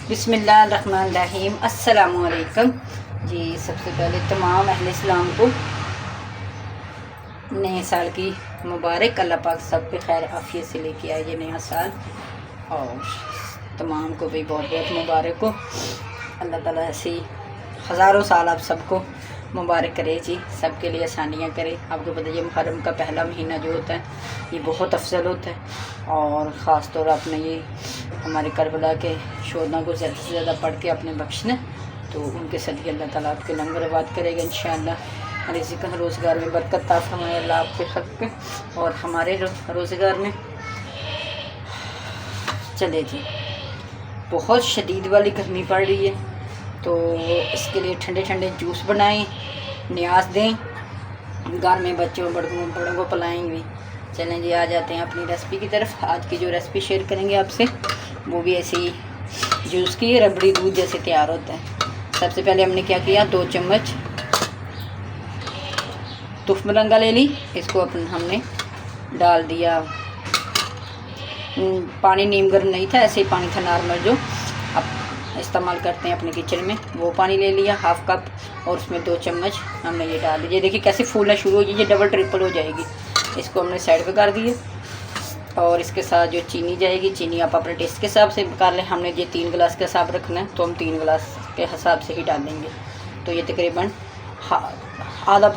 बिस्मिल्लाहिर्रहमानिर्रहीम। अस्सलामुअलैकुम जी। सबसे पहले तमाम अहले इस्लाम को नए साल की मुबारक। अल्लाह पाक सब पे खैर आफियत से लेके आए ये नया साल, और तमाम को भी बहुत बहुत मुबारक हो। अल्लाह ताला ऐसे ही हज़ारों साल आप सबको मुबारक करे जी, सबके लिए आसानियाँ करे। आपको पता है मुहर्रम का पहला महीना जो होता है ये बहुत अफजल होता है, और ख़ास तौर आपने ये हमारे करबला के शोधा को ज़्यादा से ज़्यादा पढ़ के अपने बख्शना, तो उनके सदक़े अल्लाह ताला आपके लंगर आबाद करेगा इंशाअल्लाह। रिज़्क़ रोज़गार में बरकत अता फरमाए अल्लाह आपके हक़ पे और हमारे रोज़गार में। चले जी, बहुत शदीद वाली गर्मी पड़ रही है, तो इसके लिए ठंडे ठंडे जूस बनाएं, न्याज दें, घर में बच्चों बड़ों को पिलाएंगे। चलें जी, आ जाते हैं अपनी रेसिपी की तरफ। आज की जो रेसिपी शेयर करेंगे आपसे वो भी ऐसे ही जूस की रबड़ी दूध जैसे तैयार होता है। सबसे पहले हमने क्या किया, 2 चम्मच तुफ़ मलंगा ले ली, इसको हमने डाल दिया। पानी नीम गर्म नहीं था, ऐसे ही पानी था नॉर्मल जो आप इस्तेमाल करते हैं अपने किचन में, वो पानी ले लिया हाफ़ कप, और उसमें 2 चम्मच हमने ये डाल दिए। देखिए कैसे फूलना शुरू हो जाए, ये डबल ट्रिपल हो जाएगी। इसको हमने साइड पे कर दिए, और इसके साथ जो चीनी जाएगी, चीनी आप अपने टेस्ट के हिसाब से कर लें। हमने ये 3 गिलास का हिसाब रखना है, तो हम 3 गिलास के हिसाब से ही डालेंगे। तो ये तकरीबन आधा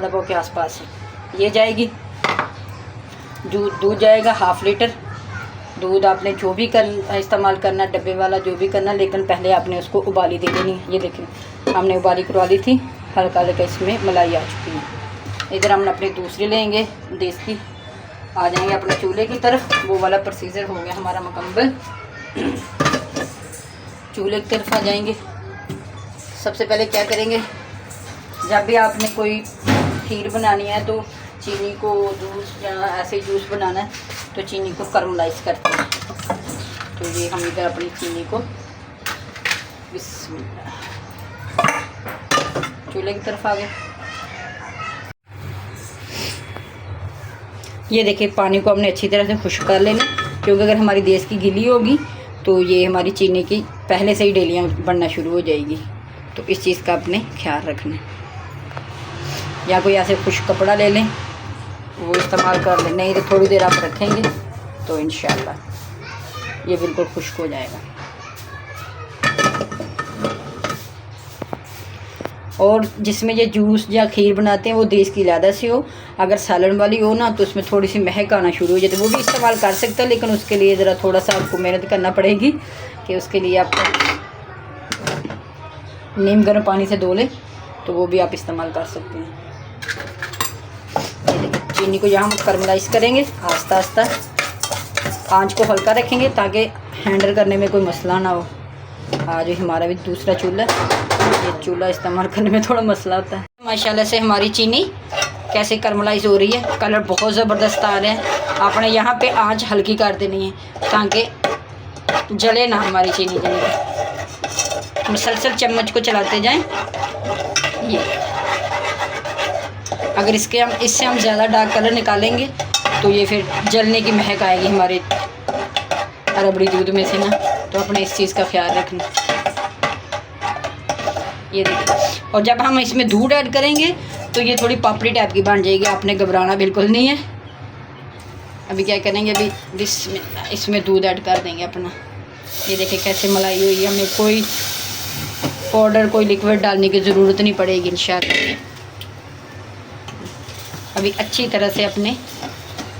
पाव के आसपास है ये जाएगी। दूध जाएगा हाफ़ लीटर। दूध आपने जो भी इस्तेमाल करना, डब्बे वाला जो भी करना, लेकिन पहले आपने उसको उबाली दे देनी। ये देखें हमने उबाली करवा ली थी, हल्का हल्का इसमें मलाई आ चुकी है। इधर हम अपनी दूसरी लेंगे देश की, आ जाएंगे अपने चूल्हे की तरफ। वो वाला प्रोसीजर हो गया हमारा मुकम्मल। चूल्हे की तरफ आ जाएंगे। सबसे पहले क्या करेंगे, जब भी आपने कोई खीर बनानी है तो चीनी को दूध या ऐसे जूस बनाना है तो चीनी को करमलाइज करते हैं। तो ये हम इधर अपनी चीनी को बिस्मिल्लाह चूल्हे की तरफ आ गए। ये देखिए पानी को हमने अच्छी तरह से खुश्क कर लेना, क्योंकि अगर हमारी देश की गीली होगी तो ये हमारी चीनी की पहले से ही डेलियाँ बनना शुरू हो जाएगी। तो इस चीज़ का अपने ख्याल रखना, या कोई ऐसे खुश्क कपड़ा ले लें वो इस्तेमाल कर लें, नहीं तो थोड़ी देर आप रखेंगे तो इंशाअल्लाह ये बिल्कुल खुश्क हो जाएगा। और जिसमें ये जूस या खीर बनाते हैं वो देश की इलादा से हो, अगर सालन वाली हो ना तो उसमें थोड़ी सी महक आना शुरू हो जाती है, वो भी इस्तेमाल कर सकते हैं, लेकिन उसके लिए ज़रा थोड़ा सा आपको मेहनत करना पड़ेगी कि उसके लिए आपको नीम गर्म पानी से धो लें, तो वो भी आप इस्तेमाल कर सकते हैं। चीनी को यहाँ हम करमलाइज करेंगे आस्ता आस्ता, आंच को हल्का रखेंगे ताकि हैंडल करने में कोई मसला ना हो। आज हमारा भी दूसरा चूल्हा, ये चूल्हा इस्तेमाल करने में थोड़ा मसला होता है। माशाल्लाह से हमारी चीनी कैसे करमलाइज हो रही है, कलर बहुत ज़बरदस्त आ रहा है। आपने यहाँ पे आंच हल्की कर देनी है ताकि जले ना हमारी चीनी। मुसलसल चम्मच को चलाते जाएं। ये अगर इससे हम ज़्यादा डार्क कलर निकालेंगे तो ये फिर जलने की महक आएगी हमारे रबड़ी दूध में से ना, तो अपने इस चीज़ का ख्याल रखना। ये देखिए, और जब हम इसमें दूध ऐड करेंगे तो ये थोड़ी पापड़ी टाइप की बन जाएगी, आपने घबराना बिल्कुल नहीं है। अभी क्या करेंगे, अभी बिस्मिल्लाह इसमें दूध ऐड कर देंगे अपना। ये देखिए कैसे मलाई हुई है, हमें कोई पाउडर कोई लिक्विड डालने की ज़रूरत नहीं पड़ेगी इंशाअल्लाह। अभी अच्छी तरह से अपने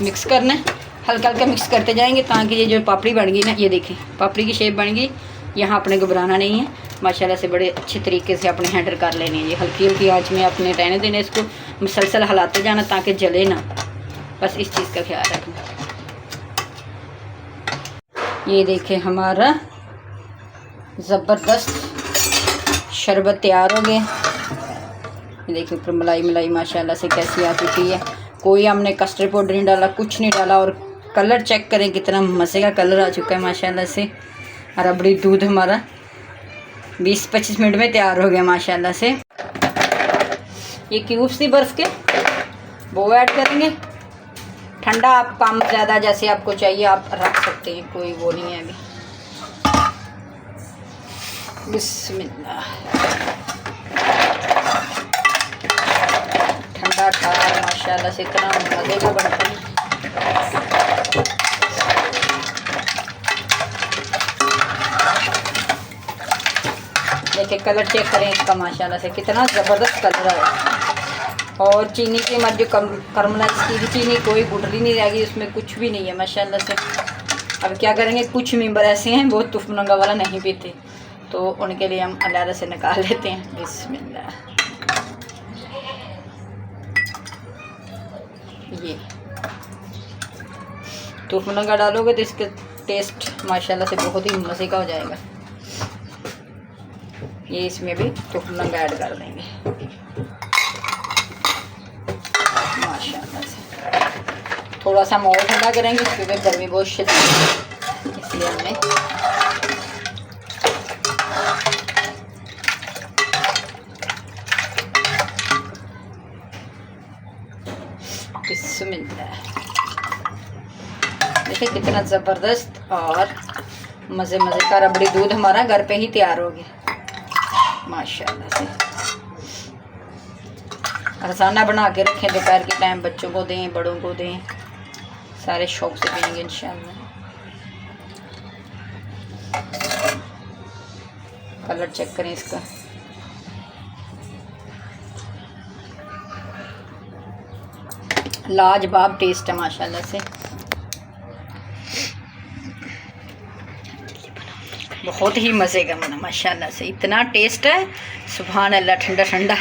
मिक्स करना है, हल्का हल्का मिक्स करते जाएंगे ताकि ये जो पापड़ी बन गई ना, ये देखें पापड़ी की शेप बन गई। यहाँ अपने घबराना नहीं है, माशाल्लाह से बड़े अच्छे तरीके से अपने हैंडल कर लेने हैं। ये हल्की हल्की आंच में अपने रहने देने, इसको मुसलसल हिलाते जाना ताकि जले ना, बस इस चीज़ का ख्याल रखना। ये देखें हमारा ज़बरदस्त शरबत तैयार हो गया। देखिए ऊपर मलाई मलाई माशाल्लाह से कैसी आ चुकी है। कोई हमने कस्टर्ड पाउडर नहीं डाला, कुछ नहीं डाला, और कलर चेक करें कितना मज़े का कलर आ चुका है माशाल्लाह से। रबड़ी दूध हमारा 20-25 मिनट में तैयार हो गया माशाल्लाह से। ये क्यूब्स थी बर्फ़ के, वो ऐड करेंगे। ठंडा आप कम ज़्यादा जैसे आपको चाहिए आप रख सकते हैं, कोई वो नहीं है। अभी बिस्मिल्लाह। ठंडा ठार माशाल्लाह से इतना मज़े का बनता है। देखिए कलर चेक करें इसका, माशाल्लाह से कितना ज़बरदस्त कलर है। और चीनी की मत जो करमलाइज़ की चीनी कोई गुठली नहीं रहेगी, उसमें कुछ भी नहीं है माशाल्लाह से। अब क्या करेंगे, कुछ मेंबर ऐसे हैं वो तुफनंगा वाला नहीं पीते, तो उनके लिए हम अलग से निकाल लेते हैं। बिस्मिल्लाह। ये तुफनंगा डालोगे तो इसके टेस्ट माशाल्लाह से बहुत ही मज़े का हो जाएगा। ये इसमें भी तुफनंगा ऐड कर देंगे माशाल्लाह से। थोड़ा सा और ठंडा करेंगे क्योंकि गर्मी बहुत शदीद है, इसलिए हमने बिस्मिल्लाह। देखिए कितना ज़बरदस्त और मज़े मज़े का रबड़ी दूध हमारा घर पे ही तैयार हो गया माशाल्लाह से। रसाना बना के रखें, दोपहर के टाइम बच्चों को दें, बड़ों को दें, सारे शौक से पिएंगे इंशाल्लाह। कलर चेक करें इसका, लाजवाब टेस्ट है माशाल्लाह से। बहुत ही मज़े का बना माशाल्लाह से, इतना टेस्ट है सुभान अल्लाह, ठंडा ठंडा।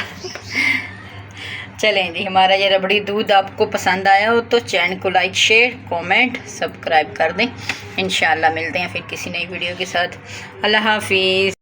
चलें जी, हमारा ये रबड़ी दूध आपको पसंद आया हो तो चैनल को लाइक शेयर कमेंट सब्सक्राइब कर दें। इंशाल्लाह मिलते हैं फिर किसी नई वीडियो के साथ। अल्लाह हाफिज़।